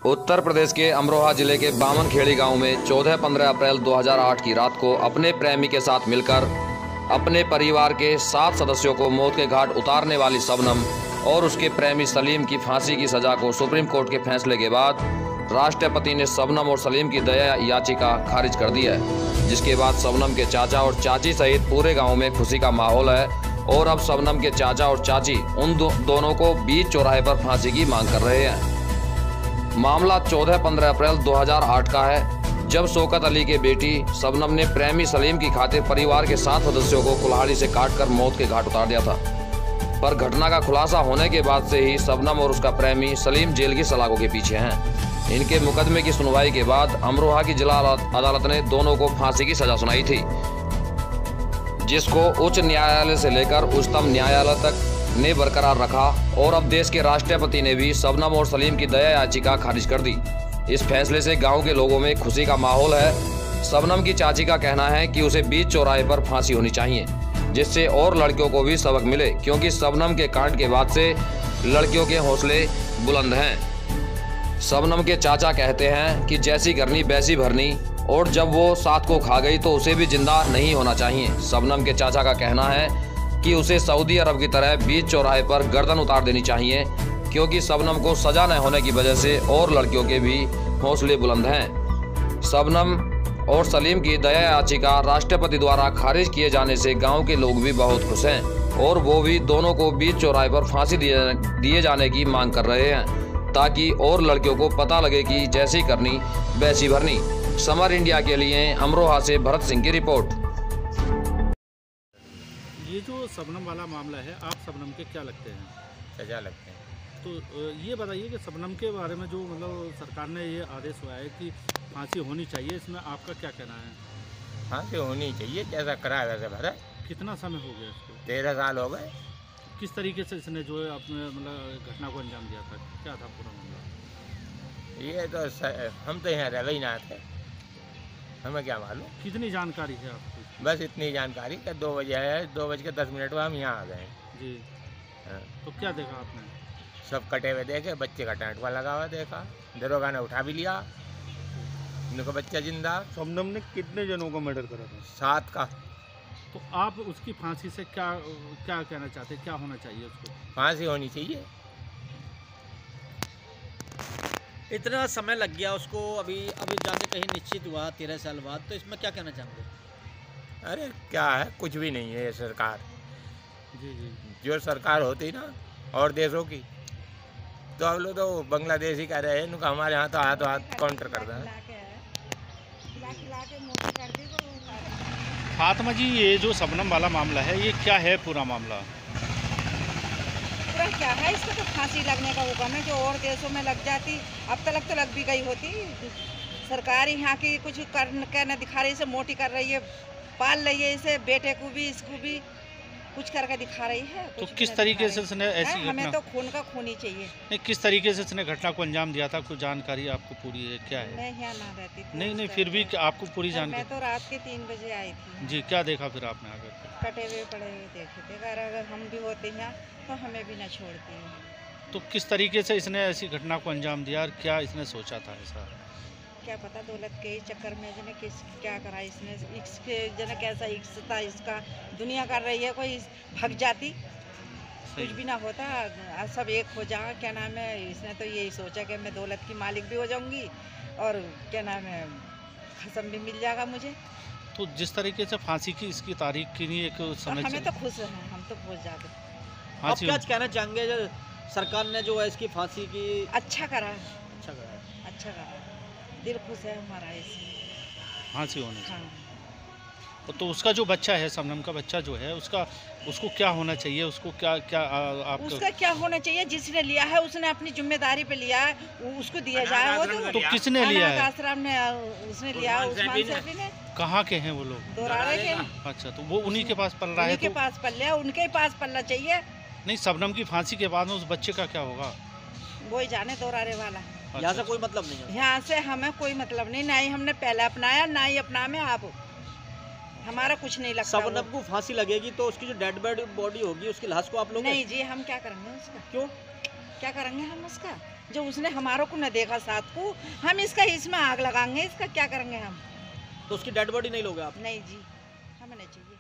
उत्तर प्रदेश के अमरोहा जिले के बामनखेड़ी गांव में 14-15 अप्रैल 2008 की रात को अपने प्रेमी के साथ मिलकर अपने परिवार के 7 सदस्यों को मौत के घाट उतारने वाली शबनम और उसके प्रेमी सलीम की फांसी की सजा को सुप्रीम कोर्ट के फैसले के बाद राष्ट्रपति ने शबनम और सलीम की दया याचिका खारिज कर दी है, जिसके बाद शबनम के चाचा और चाची सहित पूरे गाँव में खुशी का माहौल है। और अब शबनम के चाचा और चाची उन दोनों को बीच चौराहे पर फांसी की मांग कर रहे हैं। मामला 14-15 अप्रैल 2008 का है, जब शौकत अली के बेटी शबनम ने प्रेमी सलीम की खातिर परिवार के 7 सदस्यों को कुल्हाड़ी से काटकर मौत के घाट उतार दिया था। पर घटना का खुलासा होने के बाद से ही शबनम और उसका प्रेमी सलीम जेल की सलाखों के पीछे हैं। इनके मुकदमे की सुनवाई के बाद अमरोहा की जिला अदालत ने दोनों को फांसी की सजा सुनाई थी, जिसको उच्च न्यायालय से लेकर उच्चतम न्यायालय तक ने बरकरार रखा। और अब देश के राष्ट्रपति ने भी शबनम और सलीम की दया याचिका खारिज कर दी। इस फैसले से गांव के लोगों में खुशी का माहौल है। शबनम की चाची का कहना है कि उसे बीच चौराहे पर फांसी होनी चाहिए, जिससे और लड़कियों को भी सबक मिले, क्योंकि शबनम के कांड के बाद से लड़कियों के हौसले बुलंद हैं। शबनम के चाचा कहते हैं कि जैसी करनी वैसी भरनी, और जब वो 7 को खा गई तो उसे भी जिंदा नहीं होना चाहिए। शबनम के चाचा का कहना है कि उसे सऊदी अरब की तरह बीच चौराहे पर गर्दन उतार देनी चाहिए, क्योंकि शबनम को सजा न होने की वजह से और लड़कियों के भी हौसले बुलंद हैं। शबनम और सलीम की दया याचिका राष्ट्रपति द्वारा खारिज किए जाने से गांव के लोग भी बहुत खुश हैं, और वो भी दोनों को बीच चौराहे पर फांसी दिए जाने की मांग कर रहे हैं, ताकि और लड़कियों को पता लगे कि जैसी करनी वैसी भरनी। समर इंडिया के लिए अमरोहा से भरत सिंह की रिपोर्ट। ये जो शबनम वाला मामला है, आप शबनम के क्या लगते हैं? सजा लगते हैं। तो ये बताइए कि शबनम के बारे में जो मतलब सरकार ने ये आदेश हुआ है कि फांसी होनी चाहिए, इसमें आपका क्या कहना है? फांसी होनी चाहिए, जैसा करा है वैसे भरा। कितना समय हो गया इसको? 13 साल हो गए। किस तरीके से इसने जो है अपने मतलब घटना को अंजाम दिया था, क्या था पूरा मामला? ये तो हम तो यहाँ रह ही ना थे, हमें क्या मालूम। कितनी जानकारी है आपको? बस इतनी जानकारी कि 2 बजे है, 2:10 में हम यहाँ आ गए जी। हाँ। तो क्या देखा आपने? सब कटे हुए देखे, बच्चे का टैंटवा लगा हुआ देखा, दरोगा ने उठा भी लिया, उनका बच्चा जिंदा। शबनम ने कितने जनों का मर्डर करा था? 7 का। तो आप उसकी फांसी से क्या क्या कहना चाहते हैं, क्या होना चाहिए उसको? फांसी होनी चाहिए। इतना समय लग गया उसको, अभी जाके कहीं निश्चित हुआ 13 साल बाद, तो इसमें क्या कहना चाहेंगे? अरे क्या है, कुछ भी नहीं है ये सरकार। जी जी। जो सरकार होती ना और देशों की, तो हम लोग तो बांग्लादेश ही कह रहे हैं, इनका हमारे यहाँ तो हाथ काउंटर कर रहे हैं। फातिमा जी, ये जो शबनम वाला मामला है, ये क्या है पूरा मामला? पूरा क्या है, इसको तो फांसी लगने का हुक्म है, जो और देशों में लग जाती, अब तक तो लग भी गई होती। सरकार यहाँ की कुछ करने दिखा रही, इसे मोटी कर रही है, पाल रही है इसे, बेटे को भी इसको भी कुछ करके दिखा रही है। तो किस तरीके से इसने ऐसी हमें तो खून का खून ही चाहिए। नहीं, किस तरीके से इसने घटना को अंजाम दिया था, कुछ जानकारी आपको पूरी है? क्या है? मैं यहाँ ना रहती थी। नहीं, फिर भी आपको पूरी जानकारी? मैं तो रात के 3 बजे आई थी। जी, क्या देखा फिर आपने आकर? कटे हुए पड़े हुए देखे थे, अगर हम भी होते यहाँ तो हमें भी ना छोड़ती। तो किस तरीके से इसने ऐसी घटना को अंजाम दिया और क्या इसने सोचा था ऐसा? क्या पता, दौलत के ही चक्कर में जने क्या करा इसने, इसके जने कैसा इक्स था इसका, दुनिया कर रही है, कोई भग जाती कुछ भी ना होता, सब एक हो जाए। क्या नाम है, इसने तो यही सोचा कि मैं दौलत की मालिक भी हो जाऊंगी और क्या नाम है, खसम भी मिल जाएगा मुझे। तो जिस तरीके से फांसी की इसकी तारीख की नहीं एक समय, हमें तो खुश हैं, हम तो बहुत ज़्यादा। आप क्या कहना चाहेंगे, जो सरकार ने जो है इसकी फांसी की? अच्छा करा, अच्छा करा, अच्छा करा, दिल खुश है हमारा इसमें फांसी होने से। हाँ। तो उसका जो बच्चा है, शबनम का बच्चा जो है, उसको क्या होना चाहिए? उसको क्या उसका क्या होना चाहिए? जिसने लिया है उसने अपनी जिम्मेदारी पे लिया है, उसको दिया जाए। वो तो किसने लिया है? आश्रम ने उसने लिया, उस्मान सैफी ने। कहाँ के हैं वो लोग? दोरारे के। अच्छा, तो वो उन्हीं के पास पल रहा है? उन्हीं के पास पल लिया, उनके ही पास पलना चाहिए। नहीं, शबनम की फांसी के बाद में उस बच्चे का क्या होगा? वो ही जाने, दोरारे वाला। यहाँ से कोई मतलब नहीं है? यहाँ से हमें कोई मतलब नहीं, ना ही हमने पहले अपनाया, ना ही अपना में आप, हमारा कुछ नहीं लगता। शबनम को फांसी लगेगी तो उसकी जो डेड बॉडी होगी, उसकी लाश को आप लोग? नहीं जी, हम क्या करेंगे उसका? क्यों? क्या करेंगे हम उसका? जो उसने हमारों को न देखा साथ को, हम इसमें आग लगाएंगे, इसका क्या करेंगे हम? तो उसकी डेड बॉडी नहीं लोगे आप? नहीं जी, हमें नहीं चाहिए।